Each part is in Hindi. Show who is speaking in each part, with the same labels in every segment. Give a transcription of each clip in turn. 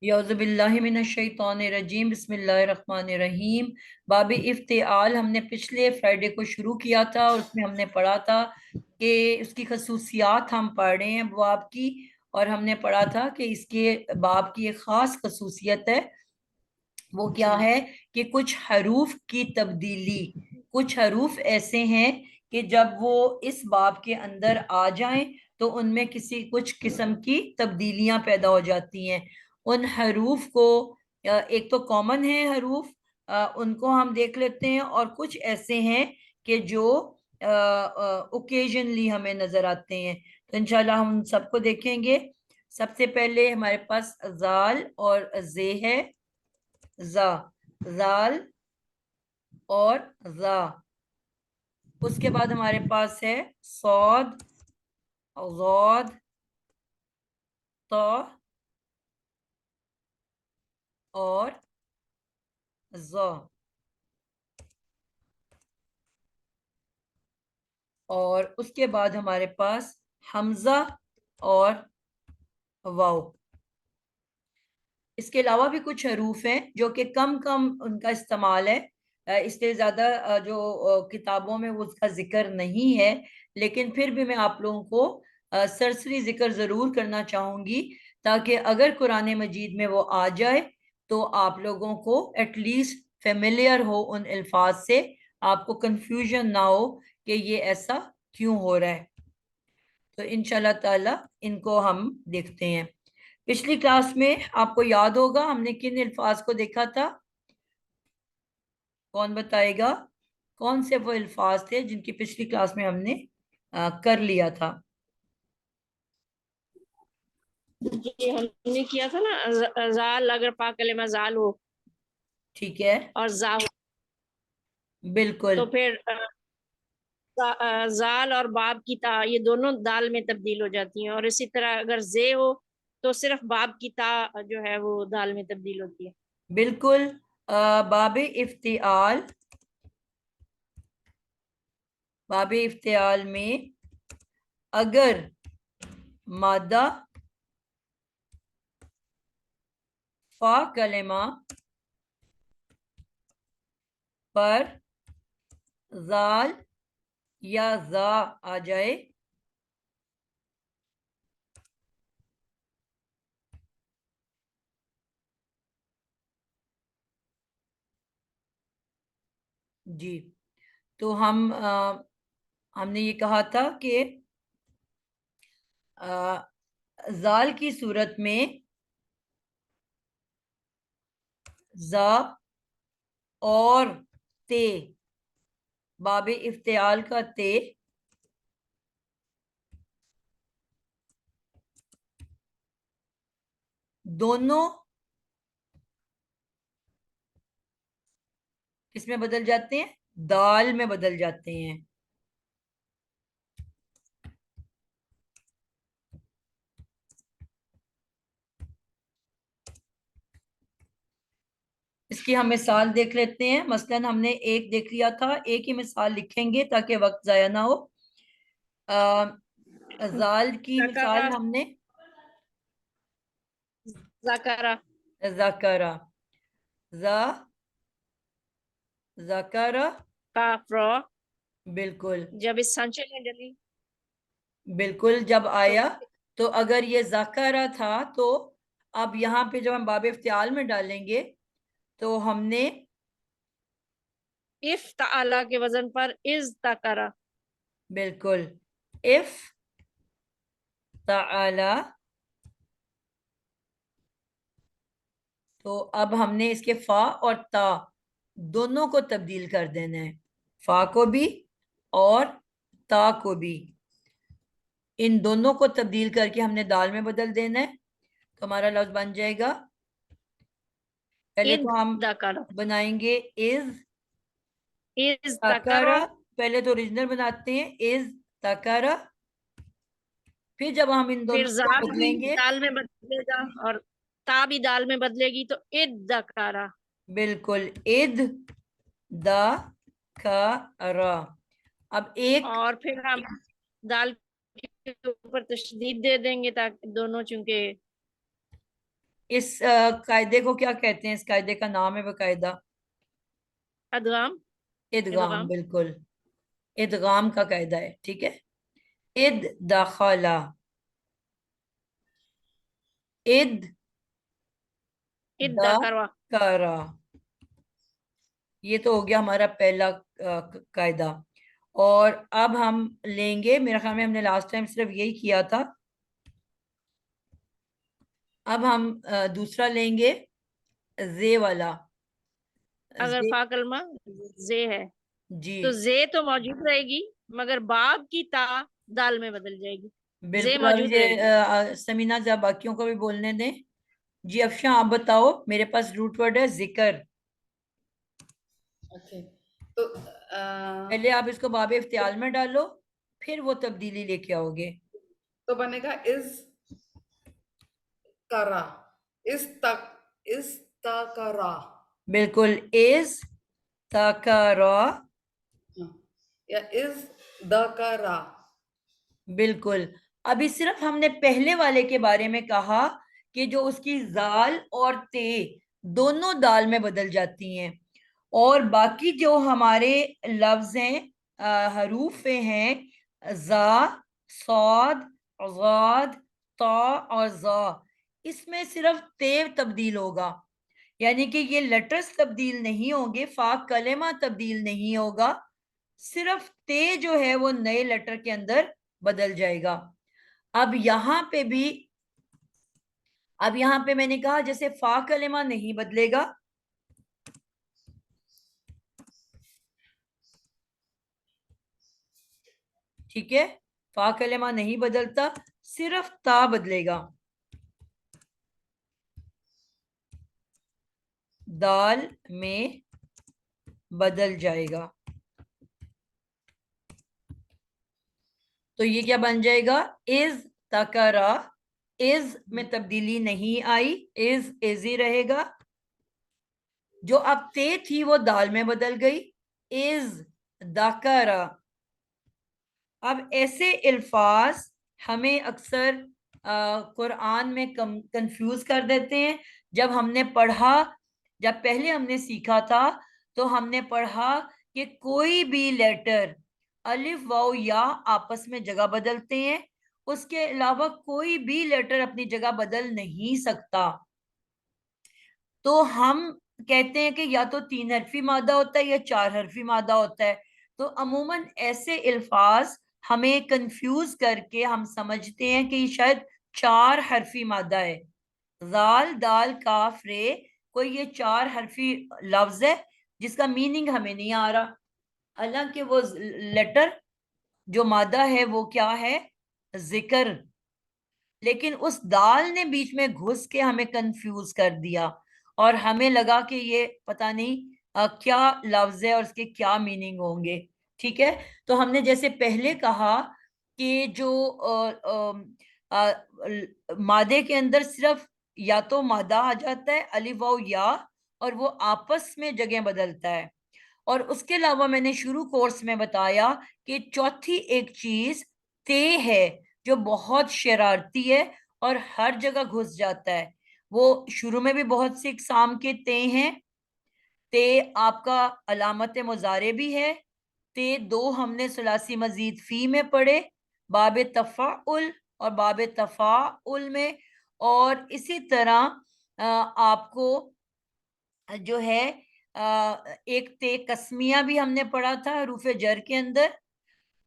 Speaker 1: यौज़ुबिल्लाहिमिनश्शैतानिर्रजीम बिस्मिल्लाहिर्रहमानिर्रहीम। बाब इफ्तिआल हमने पिछले फ्राइडे को शुरू किया था और उसमें हमने पढ़ा था कि उसकी खसूसियात हम पढ़ रहे हैं बाब की। और हमने पढ़ा था कि इसके बाब की एक ख़ास खसूसियत है। वो क्या
Speaker 2: जी।
Speaker 1: है कि कुछ हरूफ की तब्दीली, कुछ हरूफ ऐसे हैं कि जब वो इस बाब के अंदर आ जाएं तो उनमें किसी कुछ किस्म की तब्दीलियां पैदा हो जाती हैं। उन हरूफ को एक तो कॉमन है हरूफ, उनको हम देख लेते हैं, और कुछ ऐसे हैं कि जो ओकेजनली हमें नजर आते हैं। तो इंशाल्लाह हम उन सबको देखेंगे। सबसे पहले हमारे पास जाल और जे है। जा, जाल और जा। उसके बाद हमारे पास है सौद, गौद, तो और ज़। और उसके बाद हमारे पास हमजा और वाव। इसके अलावा भी कुछ हरूफ हैं जो कि कम कम उनका इस्तेमाल है, इसलिए ज्यादा जो किताबों में वो उसका जिक्र नहीं है। लेकिन फिर भी मैं आप लोगों को सरसरी जिक्र जरूर करना चाहूंगी, ताकि अगर कुरान मजीद में वो आ जाए तो आप लोगों को एटलीस्ट फेमिलियर हो उन अल्फाज से, आपको कंफ्यूजन ना हो कि ये ऐसा क्यों हो रहा है। तो इंशाल्लाह ताला इनको हम देखते हैं। पिछली क्लास में आपको याद होगा हमने किन अल्फाज को देखा था? कौन बताएगा? कौन से वो अल्फाज थे जिनकी पिछली क्लास में हमने कर लिया था?
Speaker 2: जी, हमने किया था ना, जाल, अगर पा कलेमा जाल हो
Speaker 1: ठीक है।
Speaker 2: और जा हो
Speaker 1: बिल्कुल।
Speaker 2: तो फिर जाल और बाब की ता ये दोनों दाल में तब्दील हो जाती हैं। और इसी तरह अगर जे हो तो सिर्फ बाब की ता जो है वो दाल में तब्दील होती है।
Speaker 1: बिल्कुल। बाब इफ्तिआल, बाब इफ्तिआल में अगर मादा फा कलेमा पर जाल या जा आ जाए जी, तो हमने ये कहा था कि जाल की सूरत में जा और ते, बाब इफ्तियाल का ते दोनों किसमें बदल जाते हैं? दाल में बदल जाते हैं। इसकी हम मिसाल देख लेते हैं। मसलन हमने एक देख लिया था, एक ही मिसाल लिखेंगे ताकि वक्त जाया ना हो। जाल की
Speaker 2: जकरा,
Speaker 1: मिसाल हमने
Speaker 2: जकरा,
Speaker 1: ज़करा, ज़ा, ज़करा।
Speaker 2: काफ्रा,
Speaker 1: बिल्कुल।
Speaker 2: जब इस सांचे में डली
Speaker 1: बिल्कुल जब
Speaker 2: तो
Speaker 1: आया, तो अगर ये ज़करा था तो अब यहाँ पे जब हम बाब इफ्तियाल में डालेंगे तो हमने
Speaker 2: इफ ताला के वजन पर इज तकरा।
Speaker 1: बिल्कुल इफ ताला, तो अब हमने इसके फा और ता दोनों को तब्दील कर देना है, फा को भी और ता को भी। इन दोनों को तब्दील करके हमने दाल में बदल देना है। तो हमारा लफ्ज बन जाएगा, पहले
Speaker 2: इद
Speaker 1: तो हम
Speaker 2: तकरा,
Speaker 1: बनाएंगे इज
Speaker 2: इज
Speaker 1: तकरा।
Speaker 2: तकरा।
Speaker 1: पहले तो ओरिजिनल बनाते हैं इज तकरा, फिर जब हम इन
Speaker 2: फिर
Speaker 1: दोनों
Speaker 2: जा
Speaker 1: को
Speaker 2: भी
Speaker 1: बदलेंगे।
Speaker 2: दाल में बदलेगा और ता भी दाल में बदलेगी तो इद तकरा।
Speaker 1: बिल्कुल इद द करा। अब एक
Speaker 2: और फिर हम दाल के ऊपर तशदीद दे देंगे ताकि दोनों, चूंकि
Speaker 1: इस कायदे को क्या कहते हैं? इस कायदे का नाम है बकायदा
Speaker 2: अदगाम।
Speaker 1: इदगाम।
Speaker 2: इदगाम।
Speaker 1: बिल्कुल, इदगाम का कायदा है। ठीक है। इद दखला, इद
Speaker 2: इद्दा करवा।
Speaker 1: दकरा, ये तो हो गया हमारा पहला कायदा। और अब हम लेंगे, मेरे ख्याल में हमने लास्ट टाइम सिर्फ यही किया था, अब हम दूसरा लेंगे, जे वाला।
Speaker 2: अगर
Speaker 1: जे,
Speaker 2: फा कलमा जे है
Speaker 1: जी
Speaker 2: तो जे तो मौजूद रहेगी, मगर बाब की ता दाल में बदल जाएगी। जे
Speaker 1: बिल्कुल। अब
Speaker 2: मौजूद
Speaker 1: ये
Speaker 2: रहेगी।
Speaker 1: समीना जरा बाकियों को भी बोलने दें। जी अफशा आप बताओ, मेरे पास रूट वर्ड है जिक्र।
Speaker 3: ओके, तो
Speaker 1: पहले आप इसको बाब इफ्तियाल में डालो, फिर वो तब्दीली लेके आओगे।
Speaker 3: तो बनेगा इज करा, इस तकरा।
Speaker 1: बिल्कुल, इज तकरा।
Speaker 3: हाँ, या इज दकरा।
Speaker 1: बिल्कुल। अभी सिर्फ हमने पहले वाले के बारे में कहा कि जो उसकी जाल और ते दोनों दाल में बदल जाती हैं, और बाकी जो हमारे लफ्ज हैं, हरूफ हैं, जा, सौद, गाद, ता और जा, इसमें सिर्फ ते तब्दील होगा। यानी कि ये लेटर्स तब्दील नहीं होंगे, फा कलेमा तब्दील नहीं होगा, सिर्फ ते जो है वो नए लेटर के अंदर बदल जाएगा। अब यहाँ पे भी, अब यहाँ पे मैंने कहा जैसे फा कलेमा नहीं बदलेगा, ठीक है, फा कलेमा नहीं बदलता, सिर्फ ता बदलेगा, दाल में बदल जाएगा। तो ये क्या बन जाएगा? इज तकरा, इज में तब्दीली नहीं आई, इज ही रहेगा। जो अब ते थी वो दाल में बदल गई, इज दकरा। अब ऐसे अल्फाज हमें अक्सर कुरान में कंफ्यूज कर देते हैं। जब हमने पढ़ा, जब पहले हमने सीखा था, तो हमने पढ़ा कि कोई भी लेटर, अलिफ वाओ या, आपस में जगह बदलते हैं, उसके अलावा कोई भी लेटर अपनी जगह बदल नहीं सकता। तो हम कहते हैं कि या तो 3 हरफी मादा होता है या 4 हरफी मादा होता है। तो अमूमन ऐसे अल्फाज हमें कंफ्यूज करके हम समझते हैं कि शायद 4 हरफी मादा है। जाल, दाल, काफ, रे, कोई ये 4 हरफी लफ्ज है जिसका मीनिंग हमें नहीं आ रहा, हालांकि वो लेटर जो मादा है वो क्या है? जिक्र। लेकिन उस दाल ने बीच में घुस के हमें कंफ्यूज कर दिया, और हमें लगा कि ये पता नहीं क्या लफ्ज है और उसके क्या मीनिंग होंगे। ठीक है। तो हमने जैसे पहले कहा कि जो मादे के अंदर सिर्फ या तो मादा आ जाता है, अलिफ वाव या, और वो आपस में जगह बदलता है। और उसके अलावा मैंने शुरू कोर्स में बताया कि चौथी एक चीज ते है, जो बहुत शरारती है और हर जगह घुस जाता है। वो शुरू में भी बहुत सी इकसाम के ते हैं। ते आपका अलामत मुजारे भी है। ते दो हमने सुलासी मजीद फी में पढ़े, बाब तफाउल और बाब तफाउल में। और इसी तरह आपको जो है एक ते कस्मिया भी हमने पढ़ा था हरूफ जर के अंदर।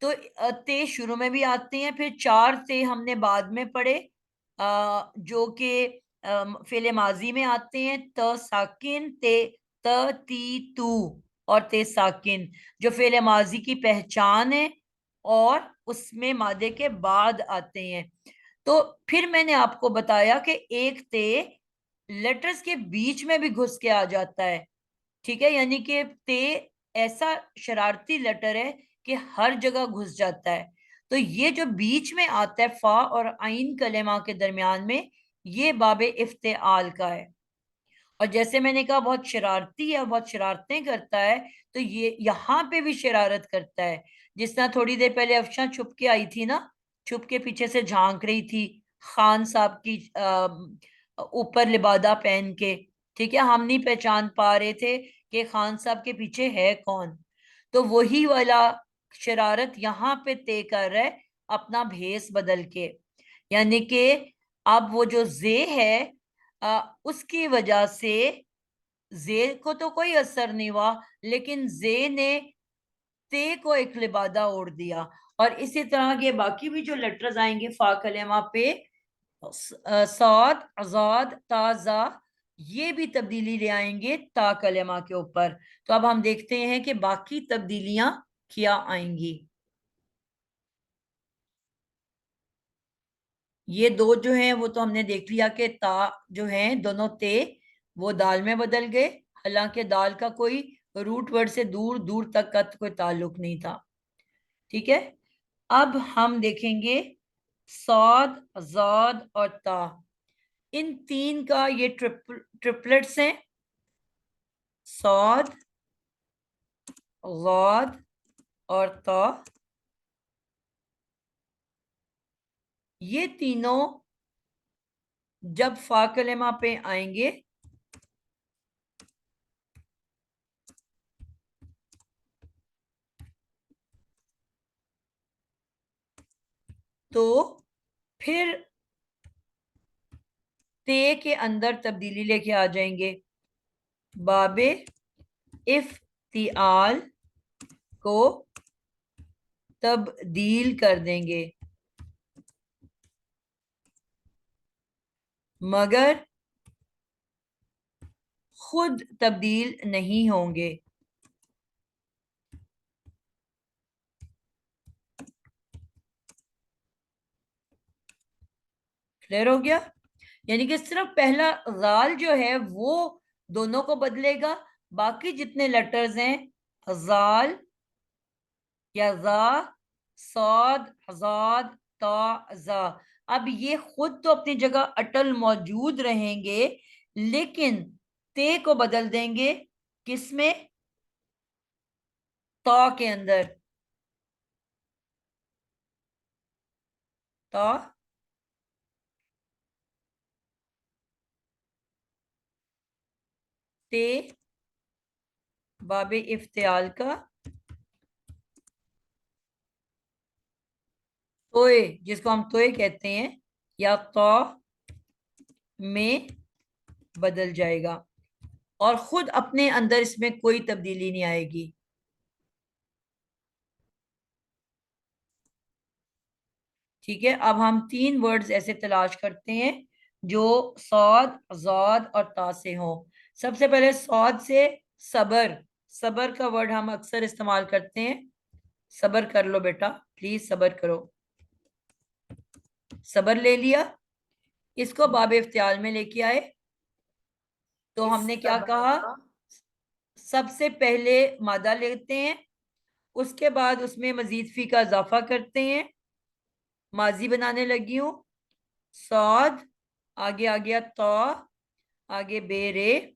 Speaker 1: तो ते शुरू में भी आते हैं, फिर 4 ते हमने बाद में पढ़े, जो कि फेले माजी में आते हैं, त साकिन, ते, त, ती, तू, और ते साकिन, जो फेले माजी की पहचान है और उसमें मादे के बाद आते हैं। तो फिर मैंने आपको बताया कि एक ते लेटर्स के बीच में भी घुस के आ जाता है। ठीक है, यानी कि ते ऐसा शरारती लेटर है कि हर जगह घुस जाता है। तो ये जो बीच में आता है फा और आइन कलेमा के दरमियान में, ये बाबे इफ्तेआल का है। और जैसे मैंने कहा बहुत शरारती है और बहुत शरारतें करता है, तो ये यहाँ पे भी शरारत करता है। जिस तरह थोड़ी देर पहले अफशा छुप के आई थी ना, छुप के पीछे से झांक रही थी खान साहब की ऊपर लिबादा पहन के, ठीक है, हम नहीं पहचान पा रहे थे कि खान साहब के पीछे है कौन। तो वही वाला शरारत यहाँ पे तय कर रहा है अपना भेस बदल के, यानी कि अब वो जो जे है उसकी वजह से जे को तो कोई असर नहीं हुआ, लेकिन जे ने ते को एक लिबादा ओढ़ दिया। और इसी तरह के बाकी भी जो लेटर्स आएंगे फा कलेमा पे, साद, आजाद, ताजा, ये भी तब्दीली ले आएंगे ता कलेमा के ऊपर। तो अब हम देखते हैं कि बाकी तब्दीलियां क्या आएंगी। ये दो जो हैं वो तो हमने देख लिया कि ता जो है दोनों ते वो दाल में बदल गए, हालांकि दाल का कोई रूट वर्ड से दूर दूर तक का कोई ताल्लुक नहीं था। ठीक है, अब हम देखेंगे सौद, ज़ाद और ता, इन तीन का ये ट्रिपलेट्स हैं, सौद, ज़ाद और ता। ये तीनों जब फा कलेमा पे आएंगे तो फिर ते के अंदर तब्दीली लेके आ जाएंगे, बाबे इफ्तिआल को तब्दील कर देंगे, मगर खुद तब्दील नहीं होंगे। क्लियर हो गया? यानी कि सिर्फ पहला जाल जो है वो दोनों को बदलेगा, बाकी जितने लेटर्स हैं जाल या जा, सौद, आजाद, ता, अब ये खुद तो अपनी जगह अटल मौजूद रहेंगे, लेकिन ते को बदल देंगे किसमें? ता के अंदर। ता, ते, बाबे इफ्तियाल का तोए, जिसको हम तोए कहते हैं, या तो में बदल जाएगा और खुद अपने अंदर इसमें कोई तब्दीली नहीं आएगी। ठीक है, अब हम तीन वर्ड्स ऐसे तलाश करते हैं जो सौद, ज़ाद और ता से हो। सबसे पहले सौद से सबर, सबर का वर्ड हम अक्सर इस्तेमाल करते हैं, सबर कर लो बेटा, प्लीज सबर करो। सबर ले लिया, इसको बाब इफ्तियाल में लेके आए, तो हमने क्या कहा?
Speaker 3: इस्तबरा,
Speaker 1: सबसे पहले मादा लेते हैं, उसके बाद उसमें मजीद फी का इजाफा करते हैं, माजी बनाने लगी हूं, सौद, आगे आ गया तो, आगे बेरे,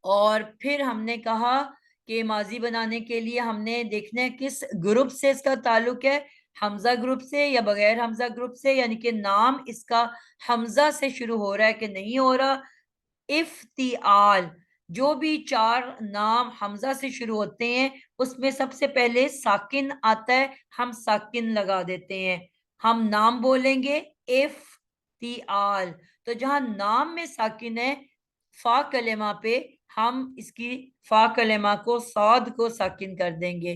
Speaker 1: और फिर हमने कहा कि माजी बनाने के लिए हमने देखना है किस ग्रुप से इसका ताल्लुक है, हमजा ग्रुप से या बगैर हमजा ग्रुप से, यानी कि नाम इसका हमजा से शुरू हो रहा है कि नहीं हो रहा। इफ्तिआल, जो भी चार नाम हमजा से शुरू होते हैं उसमें सबसे पहले साकिन आता है, हम साकिन लगा देते हैं, हम नाम बोलेंगे इफ्तिआल। तो जहां नाम में साकिन है, फा कलेमा पे हम इसकी फा कलेमा को सौद को साकिन कर देंगे।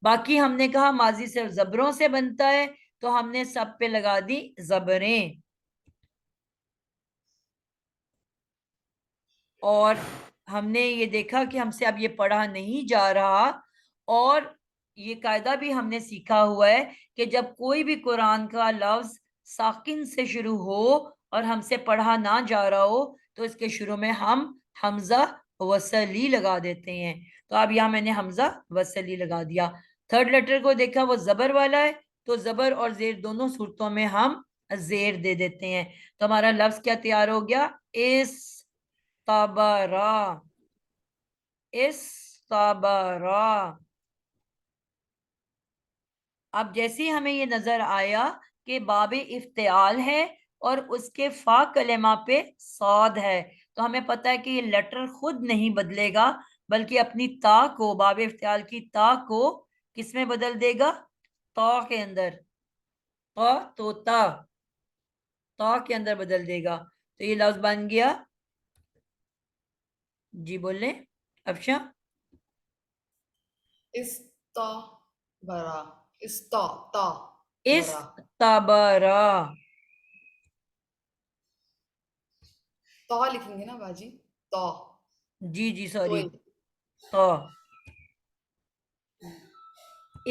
Speaker 1: बाकी हमने कहा माजी सिर्फ जबरों से बनता है, तो हमने सब पे लगा दी जबरें, और हमने ये देखा कि हमसे अब ये पढ़ा नहीं जा रहा, और ये कायदा भी हमने सीखा हुआ है कि जब कोई भी कुरान का लफ्ज साकिन से शुरू हो और हमसे पढ़ा ना जा रहा हो तो इसके शुरू में हम हमजा वसली लगा देते हैं। तो अब यहाँ मैंने हमजा वसली लगा दिया। थर्ड लेटर को देखा वो जबर वाला है, तो जबर और जेर दोनों सूरतों में हम जेर दे देते हैं। तो हमारा लफ्ज क्या तैयार हो गया? इस तबरा, इस तबरा। अब जैसे ही हमें ये नजर आया कि बाब इफ्तियाल है और उसके फा कलेमा पे सौद है, तो हमें पता है कि ये लेटर खुद नहीं बदलेगा, बल्कि अपनी ता को, बाब इफ्तियाल की ता को किस में बदल देगा? ता के अंदर, ता तोता, ता के अंदर बदल देगा। तो ये लफ्ज बन गया, जी बोले अफशा।
Speaker 3: इस्ताबरा, इस्ता ता
Speaker 1: इस
Speaker 3: बरा,
Speaker 1: तबरा,
Speaker 3: ता लिखेंगे ना बाजी, ता
Speaker 1: जी जी
Speaker 3: तो
Speaker 1: सॉरी, तो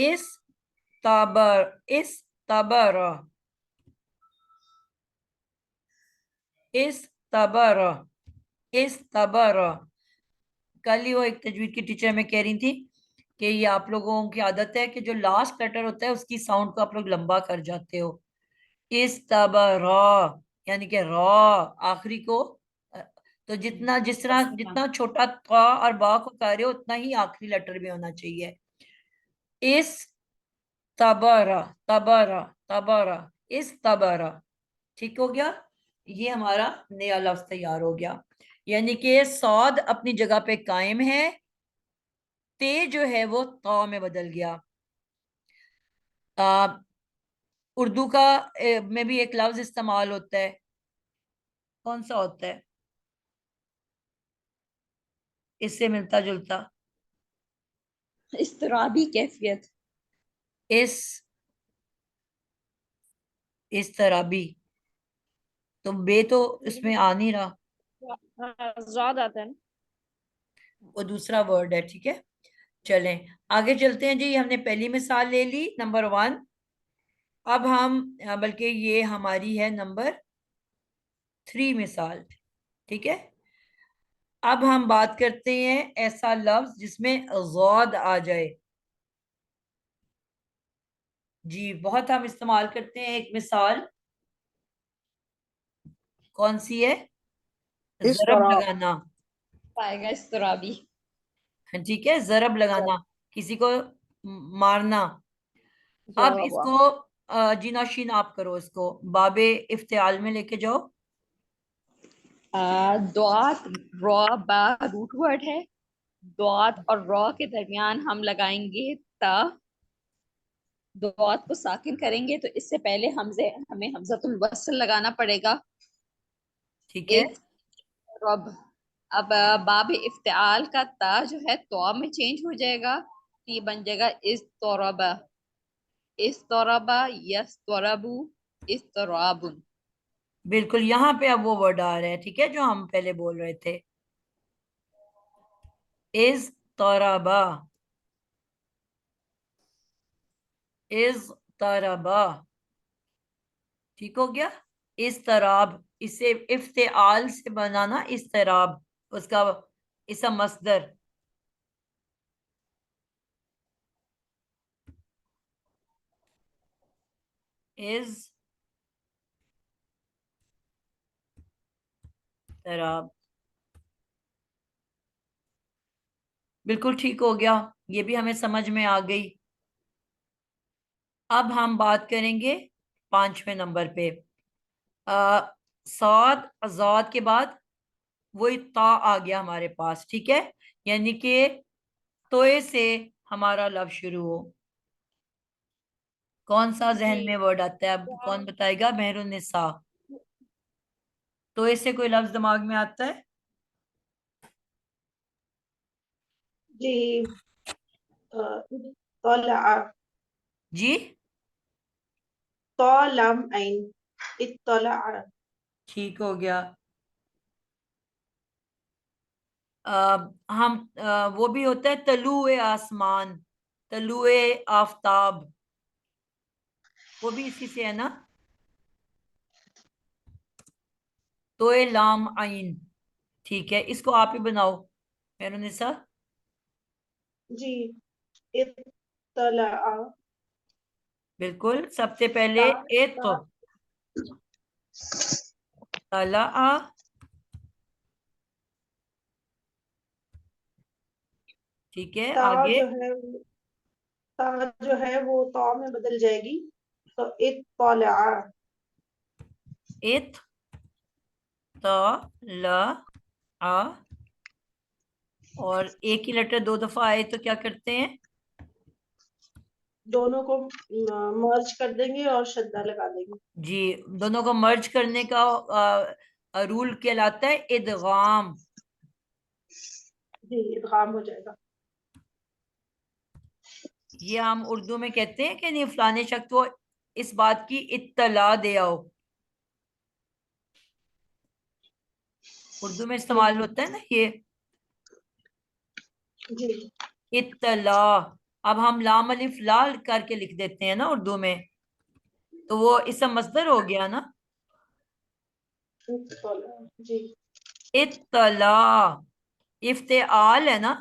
Speaker 1: इस तबर, इस तबरा, इस तबरा, इस तबरा। कल ही वो एक तजवीद की टीचर में कह रही थी कि ये आप लोगों की आदत है कि जो लास्ट लेटर होता है उसकी साउंड को आप लोग लंबा कर जाते हो। इस तबरा, यानी कि रॉ आखिरी को, अ, तो जितना जिस तरह जितना छोटा था और बा को कर रहे हो उतना ही आखिरी लेटर भी होना चाहिए। इस तबरा, तबरा, तबरा, इस तबरा। ठीक हो गया, ये हमारा नया लफ्ज तैयार हो गया। यानी कि सौद अपनी जगह पे कायम है, ते जो है वो तौ में बदल गया। आ, उर्दू का में भी एक लफ्ज इस्तेमाल होता है, कौन सा होता है इससे मिलता जुलता?
Speaker 4: इस्तराबी कैफियत।
Speaker 1: इस तरह भी, तो बे तो इसमें आ नहीं रहा,
Speaker 2: हाँ, ज़ाद आता है ना।
Speaker 1: वो दूसरा वर्ड है, ठीक है। चलें आगे चलते हैं जी, हमने पहली मिसाल ले ली नंबर 1। अब हम बल्कि ये हमारी है नंबर 3 मिसाल, ठीक है। अब हम बात करते हैं ऐसा लफ्ज जिसमें ज़ाद आ जाए। जी बहुत हम इस्तेमाल करते हैं, एक मिसाल कौन सी है? जरब
Speaker 4: इस्तराब
Speaker 1: लगाना,
Speaker 4: पाएगा इस्तराबी।
Speaker 1: ठीक है, जरब लगाना, किसी को मारना। अब
Speaker 4: जराबा।
Speaker 1: इसको जी नौशीन आप करो, इसको बाबे इफ्तियाल में लेके जाओ।
Speaker 4: द्वात रॉ बा रूट वर्ड है। द्वात और रॉ के दरमियान हम लगाएंगे ता। द्वात को साकिन करेंगे तो इससे पहले हमजे हमें हमजतुल वस्ल लगाना पड़ेगा।
Speaker 1: ठीक है,
Speaker 4: इस रब। अब बाब इफ्तिआल का ता जो है तो में चेंज हो जाएगा, तो ये बन जाएगा इस तौरबा। इस तौरबा, यस तौरबू, इस तौराबुन।
Speaker 1: बिल्कुल यहाँ पे अब वो वर्ड आ रहा है, ठीक है, जो हम पहले बोल रहे थे, इज तौरबा, इज तरबा, ठीक हो गया। इस तराब, इसे इफ्तिआल से बनाना, इस तराब, उसका इसम मस्दर। इज तराब, बिल्कुल ठीक हो गया, ये भी हमें समझ में आ गई। अब हम बात करेंगे 5वें नंबर पे। आ, सौद अजाद के बाद वही ता आ गया हमारे पास, ठीक है, यानी कि तोए से हमारा लफ्ज शुरू हो। कौन सा जहन
Speaker 2: जी।
Speaker 1: में वर्ड आता है, अब कौन बताएगा? मेहरुन्निसा। तोए से कोई लफ्ज दिमाग में आता है?
Speaker 5: जी तौला
Speaker 1: जी
Speaker 5: तौलम ऐन इत्तला।
Speaker 1: ठीक हो गया। वो भी होता है तलुए आसमान, तलुए आफताब, वो भी इसी से है ना। तोए लाम आइन, ठीक है, इसको आप ही बनाओ मेहरुन्निसा।
Speaker 5: जी इत्तला
Speaker 1: बिल्कुल, सबसे पहले
Speaker 5: ता
Speaker 1: एत
Speaker 5: ता
Speaker 1: तला, ठीक है,
Speaker 5: ता
Speaker 1: आगे।
Speaker 5: जो है ता जो है वो तौ में बदल जाएगी, तो इत्तला।
Speaker 1: इत त ल आ, और एक ही लेटर दो दफा आए तो क्या करते हैं?
Speaker 5: दोनों को मर्ज कर देंगे और शद्दा लगा देंगे।
Speaker 1: जी, दोनों को मर्ज करने का रूल कहलाता है इदगाम।
Speaker 5: जी इदगाम हो जाएगा।
Speaker 1: ये हम उर्दू में कहते हैं कि नहीं, फलाने शख्स को इस बात की इत्तला दे आओ। उर्दू में इस्तेमाल होता है ना ये
Speaker 5: जी
Speaker 1: इत्तला। अब हम लाम अलिफ लाल करके लिख देते हैं ना उर्दू में, तो वो इसम मस्दर हो गया ना।
Speaker 5: जी
Speaker 1: इत्तला इफ्तेआल है ना,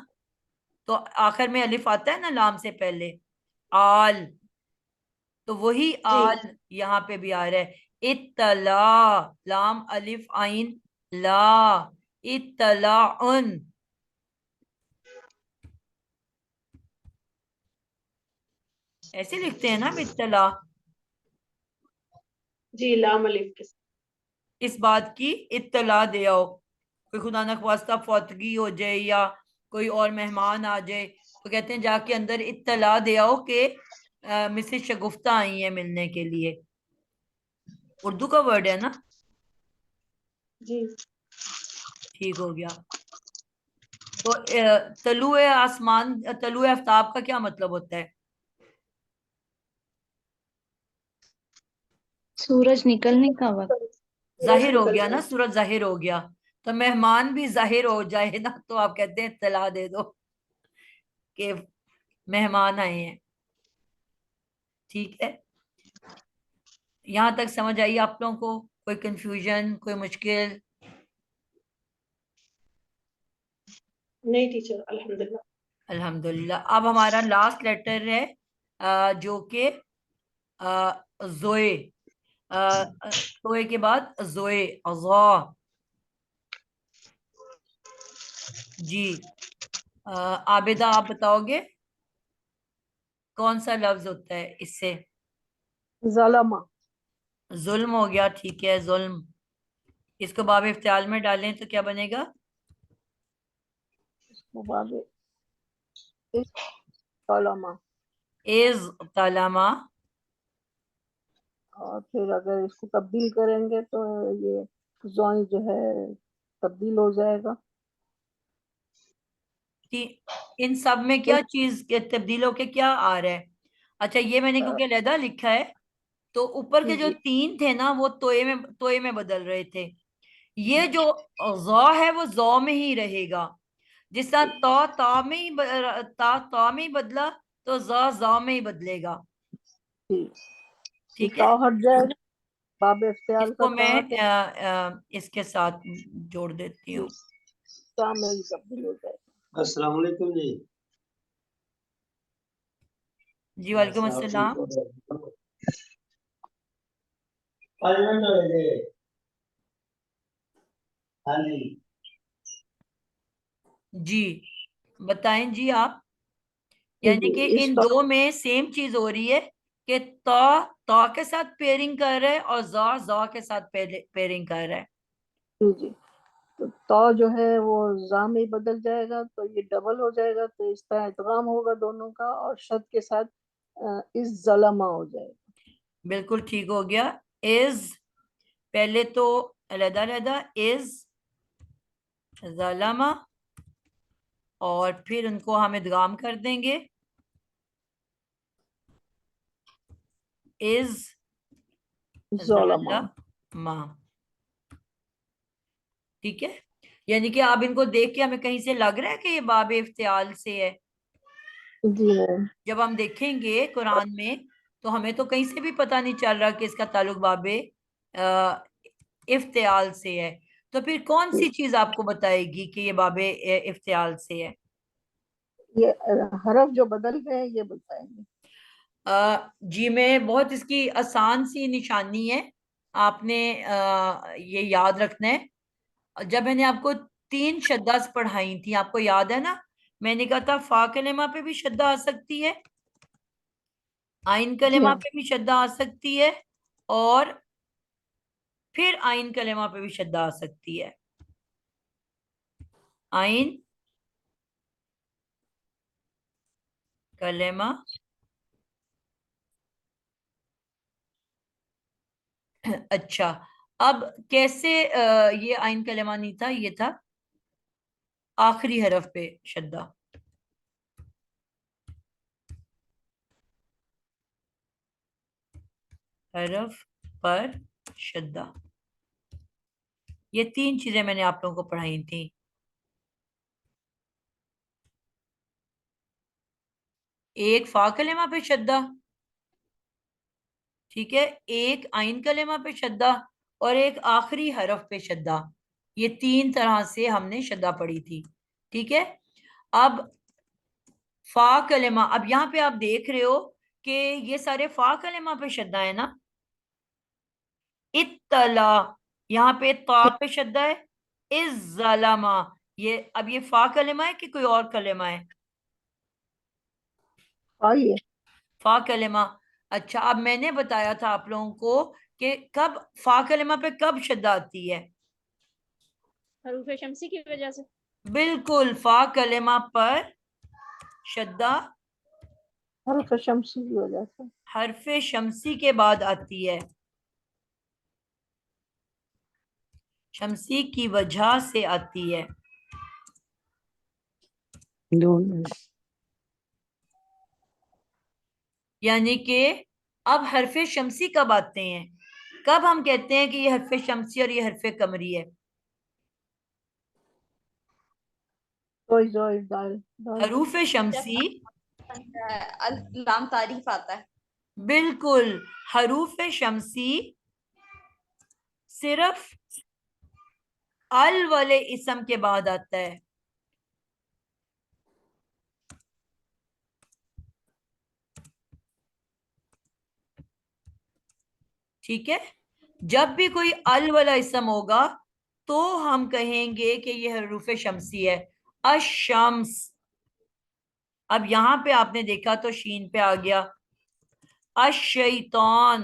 Speaker 1: तो आखिर में अलिफ आता है ना लाम से पहले, आल, तो वही
Speaker 5: जी
Speaker 1: आल यहाँ पे भी आ रहा है। इत्तला, लाम अलिफ आइन ला, इत्तलाउन। ऐसे लिखते हैं ना हम इत्तला।
Speaker 5: जी लाम अलिफ के साथ।
Speaker 1: इस बात की इत्तला दे आओ, कोई खुदा न ख्वास्ता फौतगी हो जाए या कोई और मेहमान आ जाए, तो कहते हैं जाके अंदर इत्तला दे आओ कि मिसेस शगुफ्ता आई है मिलने के लिए। उर्दू का वर्ड है ना।
Speaker 5: जी
Speaker 1: ठीक हो गया। तो तलुए आसमान, तलुए आफ्ताब का क्या मतलब होता है?
Speaker 6: सूरज निकलने का वक्त।
Speaker 5: सूरज
Speaker 1: जाहिर हो
Speaker 5: निकल
Speaker 1: गया ना,
Speaker 5: गया।
Speaker 1: सूरज जाहिर हो गया। तो मेहमान भी जाहिर हो जाए ना, तो आप कहते हैं इत्तला दे दो कि मेहमान आए हैं। ठीक है, यहाँ तक समझ आई आप लोगों को? कोई कंफ्यूजन, कोई मुश्किल?
Speaker 5: नहीं टीचर अल्हम्दुलिल्लाह।
Speaker 1: अल्हम्दुलिल्लाह। अब हमारा लास्ट लेटर है जो कि जोए, जोए के बाद जोए, अज़ा। जी, आबिदा आप बताओगे कौन सा लफ्ज होता है इससे?
Speaker 5: ज़लमा।
Speaker 1: जुल्म हो गया, ठीक है, जुल्म। इसको बाब इफ्तियाल में डालें तो क्या बनेगा?
Speaker 5: मुबाबिक इस ज़लमा।
Speaker 1: इज तलमा।
Speaker 5: और फिर अगर इसको तब्दील करेंगे तो ये ज़ोई जो है तब्दील हो जाएगा।
Speaker 1: इन सब में क्या चीज के तब्दील होके क्या आ रहा है? अच्छा, ये मैंने क्योंकि अलहदा लिखा है, तो ऊपर के जो
Speaker 5: जी
Speaker 1: तीन थे ना वो तोए में बदल रहे थे। ये जो ज़ा है वो ज़ौ में ही रहेगा। जिस तरह ता में ही ता में ही बदला, तो ज़ा में ही बदलेगा।
Speaker 5: जी ये
Speaker 1: ठीक
Speaker 5: ता
Speaker 1: है,
Speaker 5: हट जाएगा। बाब इफ्तियाल का
Speaker 1: इसको
Speaker 5: ता
Speaker 1: मैं
Speaker 5: हट
Speaker 1: इसके साथ जोड़ देती
Speaker 5: जी
Speaker 1: हूँ।
Speaker 5: ता में ही तब्दील हो जाएगा।
Speaker 7: अस्सलाम वालेकुम जी।
Speaker 1: जी वालेकुम
Speaker 7: साहब ठीक
Speaker 1: अस्सलाम।
Speaker 7: हो गए? 5 मिनट हो गए। हाँ जी।
Speaker 1: जी बताएं जी आप।
Speaker 5: जी
Speaker 1: यानी कि
Speaker 5: इस
Speaker 1: इन
Speaker 5: ता
Speaker 1: दो में सेम चीज हो रही है कि ता के साथ पेयरिंग कर रहा है और जा के साथ पेयरिंग कर रहा है।
Speaker 5: जी तो ता जो है वो जा में ही बदल जाएगा तो ये डबल हो जाएगा तो इस तरह इदगाम होगा दोनों का और शद के साथ इस ज़लमा हो जाएगा।
Speaker 1: बिल्कुल ठीक हो गया। इज, पहले तो अलहदा अलहदा, इज ज़लमा, और फिर उनको हम इदगाम कर देंगे, इज
Speaker 5: ज़लमा।
Speaker 1: ज़लमा। ठीक है, यानी कि आप इनको देख के हमें कहीं से लग रहा है कि ये बाब इफ्तियाल से है?
Speaker 5: जी नहीं।
Speaker 1: जब हम देखेंगे कुरान में तो हमें तो कहीं से भी पता नहीं चल रहा कि इसका ताल्लुक बाबे इफ्तियाल से है। तो फिर कौन सी चीज आपको बताएगी कि ये बाबे इफ्तियाल से है?
Speaker 5: ये हरफ जो बदल गए हैं ये बताएंगे।
Speaker 1: जी, में बहुत इसकी आसान सी निशानी है, आपने ये याद रखना है। जब मैंने आपको तीन शद्दा पढ़ाई थी, आपको याद है ना, मैंने कहा था फा कलेमा पे भी शद्दा आ सकती है, आइन
Speaker 5: जी
Speaker 1: कलेमा
Speaker 5: हाँ
Speaker 1: पे भी शद्दा आ सकती है, और फिर आइन कलेमा पे भी शद्दा आ सकती है। आइन कलेमा अच्छा, अब कैसे ये आइन कलेमा नहीं था, ये था आखिरी हरफ पे शद्दा। हरफ पर शद्दा, ये तीन चीजें मैंने आप लोगों को पढ़ाई थी। एक फा कलेमा पे शद्दा, ठीक है, एक आइन कलेमा पे शद्दा, और एक आखिरी हरफ पे शद्दा। ये तीन तरह से हमने शद्दा पढ़ी थी, ठीक है। अब फा कलेमा, अब यहाँ पे आप देख रहे हो कि ये सारे फा कलेमा पे शद्दा है ना। इत्तला, यहाँ पे ता पे शद्दा है। इज़्ज़लमा, ये अब ये फा कलेमा है कि कोई और कलेमा है?
Speaker 5: आइए।
Speaker 1: फा कलेमा। अच्छा, अब मैंने बताया था आप लोगों को कि कब फा कलेमा पे कब शद्दा आती है।
Speaker 2: हरूफ शमसी की वजह से।
Speaker 1: बिल्कुल, फा कलेमा पर शद्दा
Speaker 5: हरफ शम्सी की वजह से।
Speaker 1: हरफे शमसी के बाद आती है, शमसी की वजह से आती है।
Speaker 5: दोनों।
Speaker 1: यानी कि अब हरफे शमसी कब आते हैं, कब हम कहते हैं कि ये हरफे शमसी और ये हरफे कमरी है?
Speaker 5: जोई जोई दाल दाल।
Speaker 1: हरूफे
Speaker 4: जब
Speaker 1: शमसी,
Speaker 4: लाम तारीफ आता है।
Speaker 1: बिल्कुल, हरूफे शमसी सिर्फ अल वाले इसम के बाद आता है। ठीक है, जब भी कोई अल वाला इसम होगा तो हम कहेंगे कि ये हरूफे शमसी है। अशम्स, अब यहां पे आपने देखा तो शीन पे आ गया। अशैतान,